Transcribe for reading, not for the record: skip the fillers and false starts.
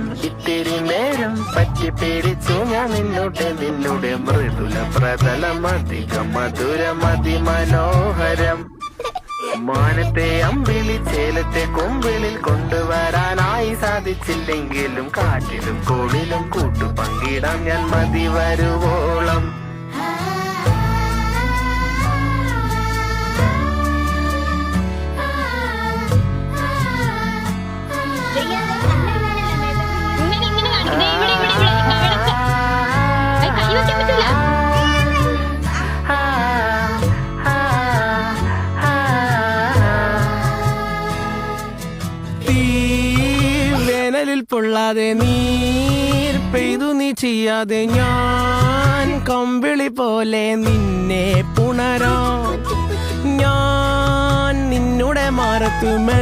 നേരം ഇത്തിരി നേരം പറ്റി പിടിച്ചു ഞാൻ നിന്നുടെ മൃദുല പ്രതലം അധികം മധുരം അതിമനോഹരം. മാനത്തെ അമ്പിളി ചേലത്തെ കൊമ്പിളിൽ കൊണ്ടുവരാനായി സാധിച്ചില്ലെങ്കിലും കാറ്റിലും കോളിലും കൂട്ടു പങ്കിടാം ഞാൻ മതി വരുവോളം. വേനലിൽ പൊള്ളാതെ നീർ പെയ്തു നീ ചെയ്യാതെ ഞാൻ കമ്പിളി പോലെ നിന്നെ പുണരാം. ഞാൻ നിന്നുടെ മാറത്തുമേ